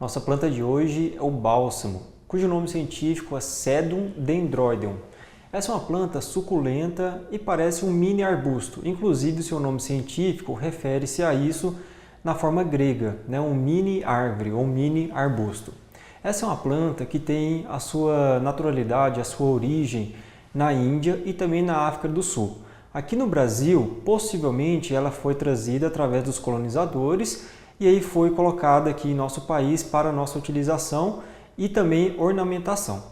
Nossa planta de hoje é o bálsamo, cujo nome científico é Sedum dendroideum. Essa é uma planta suculenta e parece um mini arbusto, inclusive o seu nome científico refere-se a isso na forma grega, um mini árvore ou mini arbusto. Essa é uma planta que tem a sua naturalidade, a sua origem na Índia e também na África do Sul. Aqui no Brasil, possivelmente ela foi trazida através dos colonizadores e aí foi colocada aqui em nosso país para nossa utilização e também ornamentação.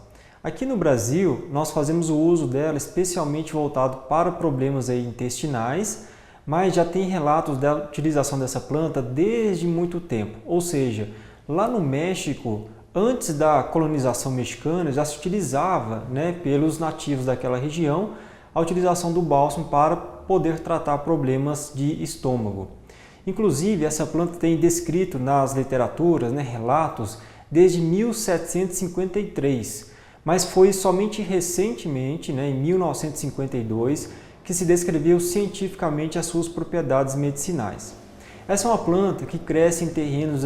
Aqui no Brasil, nós fazemos o uso dela especialmente voltado para problemas intestinais, mas já tem relatos da utilização dessa planta desde muito tempo. Ou seja, lá no México, antes da colonização mexicana, já se utilizava pelos nativos daquela região a utilização do bálsamo para poder tratar problemas de estômago. Inclusive, essa planta tem descrito nas literaturas, relatos, desde 1753, mas foi somente recentemente, em 1952, que se descreveu cientificamente as suas propriedades medicinais. Essa é uma planta que cresce em terrenos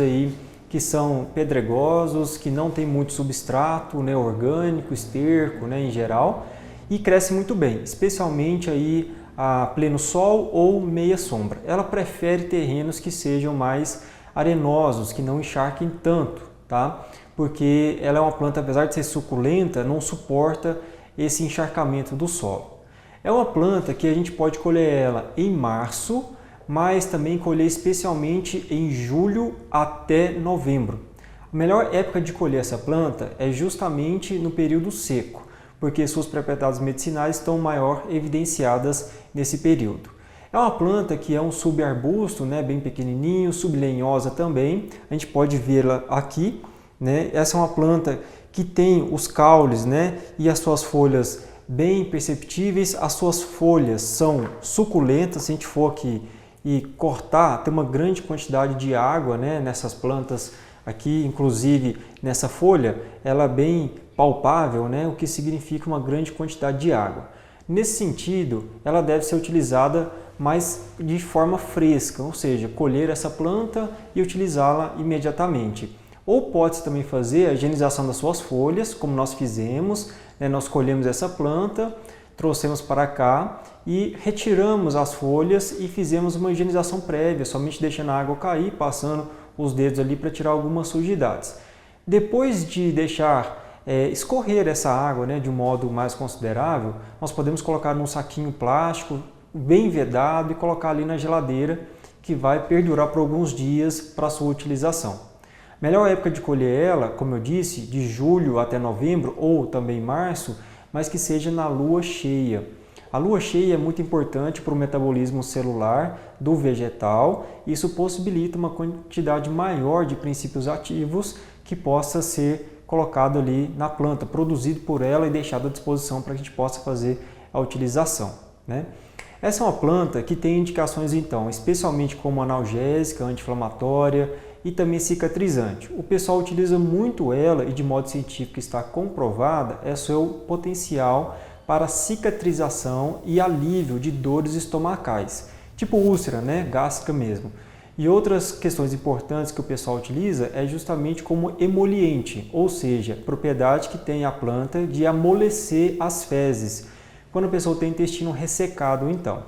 que são pedregosos, que não tem muito substrato orgânico, esterco em geral, e cresce muito bem, especialmente a pleno sol ou meia sombra. Ela prefere terrenos que sejam mais arenosos, que não encharquem tanto, tá? Porque ela é uma planta, apesar de ser suculenta, não suporta esse encharcamento do solo. É uma planta que a gente pode colher ela em março, mas também colher especialmente em julho até novembro. A melhor época de colher essa planta é justamente no período seco, porque suas propriedades medicinais estão maior evidenciadas nesse período. É uma planta que é um subarbusto, bem pequenininho, sublenhosa também. A gente pode vê-la aqui. Essa é uma planta que tem os caules e as suas folhas bem perceptíveis. As suas folhas são suculentas. Se a gente for aqui e cortar, tem uma grande quantidade de água nessas plantas aqui, inclusive nessa folha, ela é bem palpável, o que significa uma grande quantidade de água. Nesse sentido, ela deve ser utilizada mais de forma fresca, ou seja, colher essa planta e utilizá-la imediatamente. Ou pode-se também fazer a higienização das suas folhas, como nós fizemos, nós colhemos essa planta, trouxemos para cá e retiramos as folhas e fizemos uma higienização prévia, somente deixando a água cair, passando os dedos ali para tirar algumas sujidades. Depois de deixar escorrer essa água de um modo mais considerável, nós podemos colocar num saquinho plástico bem vedado e colocar ali na geladeira, que vai perdurar por alguns dias para a sua utilização. Melhor época de colher ela, como eu disse, de julho até novembro ou também março, mas que seja na lua cheia. A lua cheia é muito importante para o metabolismo celular do vegetal. Isso possibilita uma quantidade maior de princípios ativos que possa ser colocado ali na planta, produzido por ela e deixado à disposição para que a gente possa fazer a utilização. Essa é uma planta que tem indicações então, especialmente como analgésica, anti-inflamatória e também cicatrizante. O pessoal utiliza muito ela e de modo científico está comprovada é seu potencial para cicatrização e alívio de dores estomacais, tipo úlcera, gástrica mesmo. E outras questões importantes que o pessoal utiliza é justamente como emoliente, ou seja, propriedade que tem a planta de amolecer as fezes, quando a pessoa tem intestino ressecado então.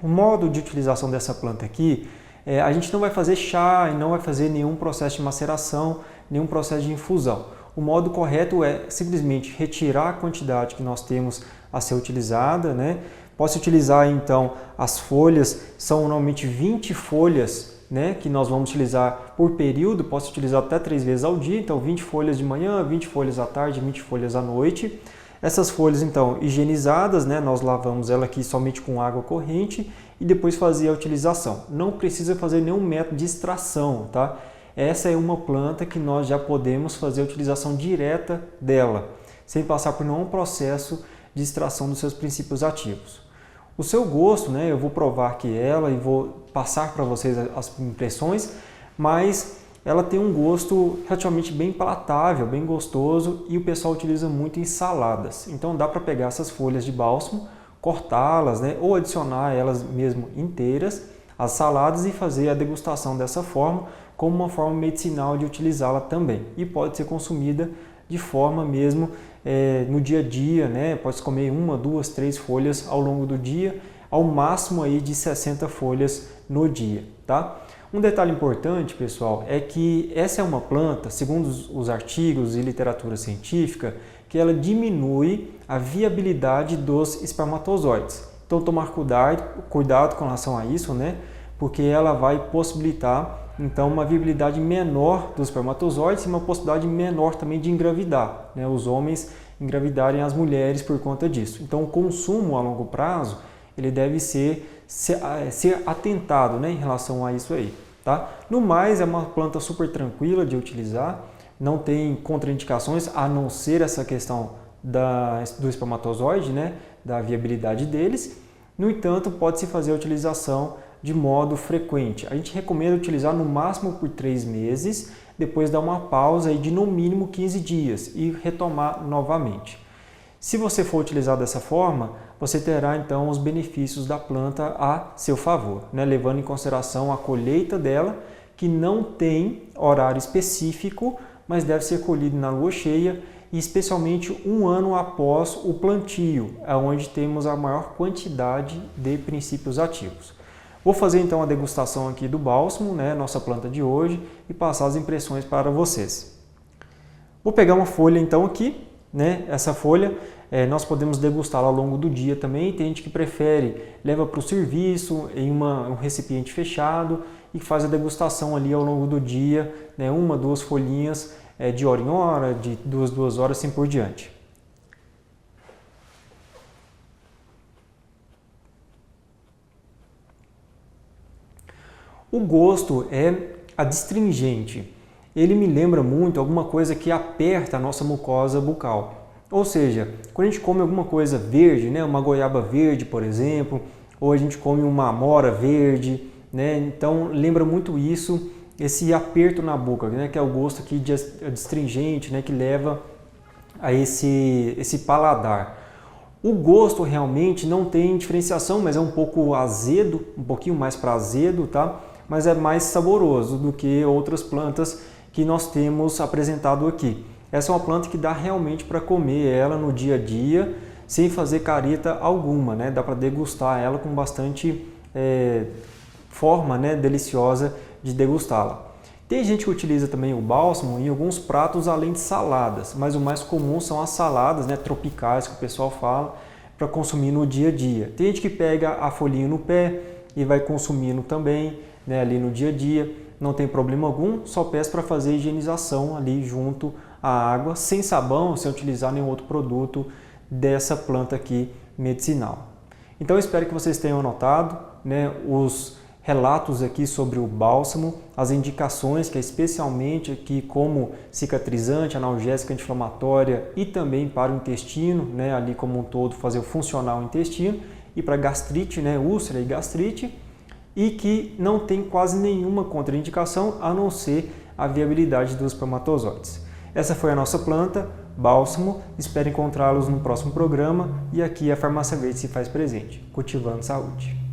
O modo de utilização dessa planta aqui, a gente não vai fazer chá e não vai fazer nenhum processo de maceração, nenhum processo de infusão. O modo correto é simplesmente retirar a quantidade que nós temos a ser utilizada, Posso utilizar então as folhas, são normalmente 20 folhas que nós vamos utilizar por período, posso utilizar até 3 vezes ao dia, então 20 folhas de manhã, 20 folhas à tarde, 20 folhas à noite. Essas folhas então higienizadas, nós lavamos ela aqui somente com água corrente e depois fazer a utilização. Não precisa fazer nenhum método de extração, tá? Essa é uma planta que nós já podemos fazer a utilização direta dela, sem passar por nenhum processo de extração dos seus princípios ativos. O seu gosto, eu vou provar aqui ela e vou passar para vocês as impressões, mas ela tem um gosto relativamente bem palatável, bem gostoso e o pessoal utiliza muito em saladas. Então dá para pegar essas folhas de bálsamo, cortá-las, ou adicionar elas mesmo inteiras às saladas e fazer a degustação dessa forma como uma forma medicinal de utilizá-la também. E pode ser consumida de forma mesmo no dia a dia, né? Pode comer 1, 2, 3 folhas ao longo do dia, ao máximo aí de 60 folhas no dia, tá? Um detalhe importante, pessoal, é que essa é uma planta, segundo os artigos e literatura científica, que ela diminui a viabilidade dos espermatozoides. Então, tomar cuidado com relação a isso, né? Porque ela vai possibilitar, então, uma viabilidade menor dos espermatozoides e uma possibilidade menor também de engravidar, né? Os homens engravidarem as mulheres por conta disso. Então, o consumo a longo prazo, ele deve ser atentado, né, em relação a isso aí, tá? No mais, é uma planta super tranquila de utilizar, não tem contraindicações, a não ser essa questão do espermatozoide, né, da viabilidade deles. No entanto, pode-se fazer a utilização de modo frequente. A gente recomenda utilizar no máximo por 3 meses, depois dar uma pausa aí de no mínimo 15 dias e retomar novamente. Se você for utilizar dessa forma, você terá então os benefícios da planta a seu favor, né? Levando em consideração a colheita dela, que não tem horário específico, mas deve ser colhido na lua cheia e especialmente 1 ano após o plantio, onde temos a maior quantidade de princípios ativos. Vou fazer então a degustação aqui do bálsamo, né, nossa planta de hoje, e passar as impressões para vocês. Vou pegar uma folha então aqui, né, essa folha nós podemos degustá-la ao longo do dia também. Tem gente que prefere, leva para o serviço em um recipiente fechado e faz a degustação ali ao longo do dia, né, 1, 2 folhinhas de hora em hora, de 2 horas, assim por diante. O gosto é adstringente. Ele me lembra muito alguma coisa que aperta a nossa mucosa bucal. Ou seja, quando a gente come alguma coisa verde, né, uma goiaba verde, por exemplo, ou a gente come uma amora verde, né, então lembra muito isso, esse aperto na boca, né, que é o gosto aqui de adstringente, né, que leva a esse paladar. O gosto realmente não tem diferenciação, mas é um pouco azedo, um pouquinho mais para azedo, tá? Mas é mais saboroso do que outras plantas que nós temos apresentado aqui. Essa é uma planta que dá realmente para comer ela no dia a dia, sem fazer careta alguma, né? Dá para degustar ela com bastante forma, né, deliciosa de degustá-la. Tem gente que utiliza também o bálsamo em alguns pratos além de saladas, mas o mais comum são as saladas, né, tropicais, que o pessoal fala, para consumir no dia a dia. Tem gente que pega a folhinha no pé e vai consumindo também, né, ali no dia a dia, não tem problema algum, só peço para fazer a higienização ali junto à água, sem sabão, sem utilizar nenhum outro produto dessa planta aqui medicinal. Então eu espero que vocês tenham anotado, né, os relatos aqui sobre o bálsamo, as indicações que é especialmente aqui como cicatrizante, analgésica, anti-inflamatória e também para o intestino, né, ali como um todo fazer funcionar o intestino, e para gastrite, né, úlcera e gastrite, e que não tem quase nenhuma contraindicação a não ser a viabilidade dos espermatozoides. Essa foi a nossa planta, bálsamo, espero encontrá-los no próximo programa e aqui a Farmácia Verde se faz presente, cultivando saúde.